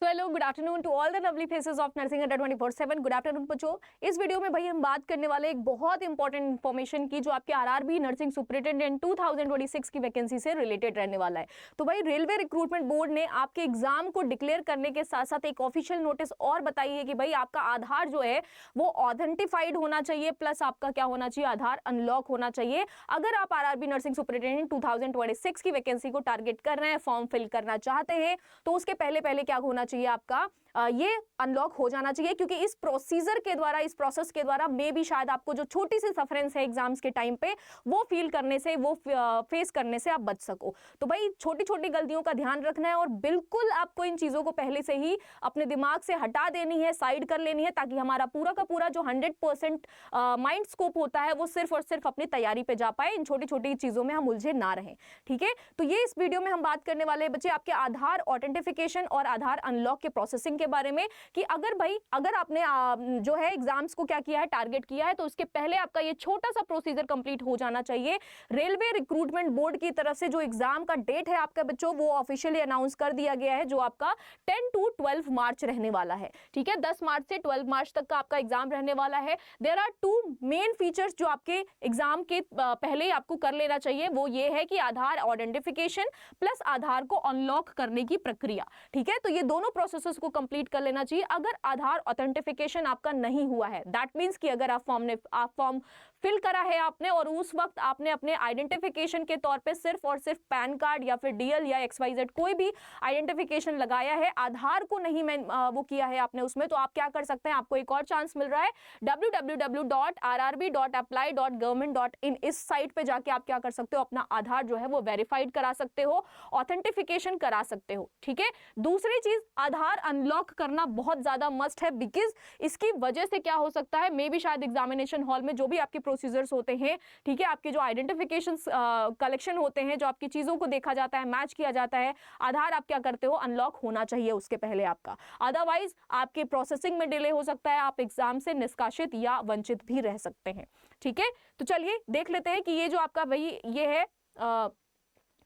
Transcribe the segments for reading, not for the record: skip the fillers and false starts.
तो hello, good afternoon to all the lovely faces of nursing under 24/7। Good afternoon बच्चों। इस video में भाई हम बात करने वाले एक बहुत इंपॉर्टेंट इन्फॉर्मेशन की, जो आपके आरआरबी नर्सिंग सुपरिटेंडेंट 2026 की वैकेंसी से रिलेटेड रहने वाला है। तो भाई रेलवे रिक्रूटमेंट बोर्ड ने आपके एग्जाम को डिक्लेयर करने के साथ साथ एक ऑफिशियल नोटिस और बताई है कि भाई आपका आधार जो है वो ऑथेंटिफाइड होना चाहिए, प्लस आपका क्या होना चाहिए, आधार अनलॉक होना चाहिए। अगर आप आरआरबी नर्सिंग सुपरिटेंडेंट 2026 की वैकेंसी को टारगेट कर रहे हैं, फॉर्म फिल करना चाहते हैं, तो उसके पहले क्या होना चाहिए, आपका ये अनलॉक हो जाना चाहिए। क्योंकि इस प्रोसीजर के द्वारा, इस प्रोसेस के द्वारा मे भी शायद आपको जो छोटी सी सफरेंस है एग्जाम्स के टाइम पे, वो फील करने से, वो फेस करने से आप बच सको। तो भाई छोटी छोटी गलतियों का ध्यान रखना है और बिल्कुल आपको इन चीजों को पहले से ही अपने दिमाग से हटा देनी है, साइड कर लेनी है, ताकि हमारा पूरा का पूरा जो 100% माइंड स्कोप होता है वो सिर्फ और सिर्फ अपनी तैयारी पे जा पाए। इन छोटी छोटी चीजों में हम उलझे ना रहें, ठीक है। तो ये इस वीडियो में हम बात करने वाले बच्चे आपके आधार ऑथेंटिफिकेशन और आधार अनलॉक के प्रोसेसिंग के बारे में, कि अगर आपने जो है एग्जाम्स को क्या किया है, टारगेट किया है, तो उसके पहले आपका ये छोटा सा प्रोसीजर कंप्लीट हो जाना चाहिए। रेलवे रिक्रूटमेंट बोर्ड की तरफ से जो एग्जाम का डेट है आपका बच्चों, वो ऑफिशियली अनाउंस कर दिया गया है, जो आपका 10 to 12 मार्च रहने वाला है, ठीक है। 10 मार्च से 12 मार्च तक का आपका एग्जाम रहने वाला है। There are two main features जो आपके एग्जाम के पहले ही आपको कर लेना चाहिए। वो ये है कि आधार आइडेंटिफिकेशन प्लस आधार को अनलॉक करने की प्रक्रिया, ठीक है। तो ये दोनों प्रोसेसेस को कंप्लीट कर लेना चाहिए। अगर आधार ऑथेंटिफिकेशन आपका नहीं हुआ है, दैट मींस कि अगर आप फॉर्म फिल करा है आपने और उस वक्त आपने अपने आइडेंटिफिकेशन के तौर पे सिर्फ और सिर्फ पैन कार्ड या फिर डीएल या XYZ कोई भी आइडेंटिफिकेशन लगाया है, आधार को नहीं वो किया है आपने उसमें, तो आप क्या कर सकते हैं, आपको एक और चांस मिल रहा है। www.rrb.apply.government.in इस साइट पे जाके आप क्या कर सकते हो, अपना आधार जो है वो वेरीफाइड करा सकते हो, ऑथेंटिफिकेशन करा सकते हो, ठीक है। दूसरी चीज, आधार अनलॉक करना बहुत ज्यादा मस्ट है, बिकॉज इसकी वजह से क्या हो सकता है, मे बी शायद एग्जामिनेशन हॉल में जो भी आपके प्रोसीजर्स होते हैं, ठीक है, आपके जो आइडेंटिफिकेशन कलेक्शन होते हैं, जो आपकी चीजों को देखा जाता है, मैच किया जाता है, आधार आप क्या करते हो, अनलॉक होना चाहिए उसके पहले आपका। अदरवाइज आपके प्रोसेसिंग में डिले हो सकता है, आप एग्जाम से निष्कासित या वंचित भी रह सकते हैं, ठीक है। तो चलिए देख लेते हैं कि ये जो आपका भाई ये है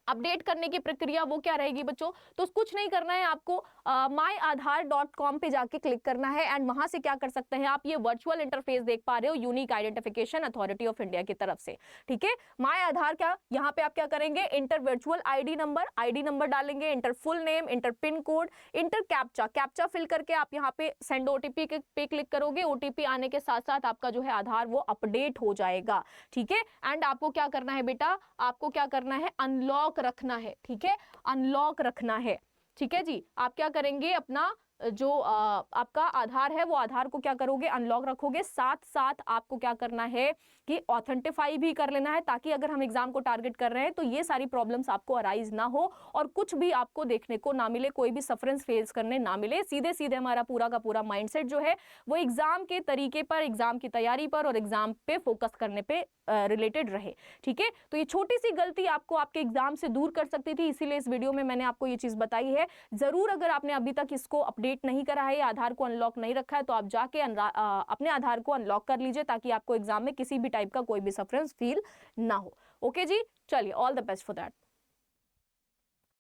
अपडेट करने की प्रक्रिया, वो क्या रहेगी बच्चों। तो कुछ नहीं करना है आपको, myaadhar.com पे जाके क्लिक करना है एंड वहां से क्या कर सकते हैं आप, ये वर्चुअल इंटरफेस देख पा रहे हो unique identification authority of India की तरफ से, ठीक है। माय आधार क्या, यहाँ पे आप क्या करेंगे, इंटर वर्चुअल आईडी नंबर डालेंगे, enter full name, enter pin code, enter captcha fill करके आप यहाँ पे सेंड ओटीपी पे क्लिक करोगे। ओटीपी आने के साथ साथ आपका जो है आधार वो अपडेट हो जाएगा, ठीक है। एंड आपको क्या करना है बेटा, आपको क्या करना है, अनलॉक रखना है, ठीक है, अनलॉक रखना है, ठीक है जी। आप क्या करेंगे, अपना जो आपका आधार है वो आधार को क्या करोगे, अनलॉक रखोगे। साथ साथ आपको क्या करना है कि ऑथेंटिफाई भी कर लेना है, ताकि अगर हम एग्जाम को टारगेट कर रहे हैं तो ये सारी प्रॉब्लम्स आपको अराइज ना हो और कुछ भी आपको देखने को ना मिले, कोई भी सफरेंस फेस करने ना मिले। सीधे सीधे हमारा पूरा का पूरा माइंडसेट जो है वो एग्जाम के तरीके पर, एग्जाम की तैयारी पर और एग्जाम पे फोकस करने पे रिलेटेड रहे, ठीक है। तो ये छोटी सी गलती आपको आपके एग्जाम से दूर कर सकती थी, इसीलिए इस वीडियो में मैंने आपको ये चीज बताई है। जरूर अगर आपने अभी तक इसको अपडेट नहीं करा है, आधार को अनलॉक नहीं रखा है, तो आप जाके अपने आधार को अनलॉक कर लीजिए, ताकि आपको एग्जाम में किसी भी टाइप का कोई भी सफरेंस फील ना हो। ओके जी, चलिए, all the best for that.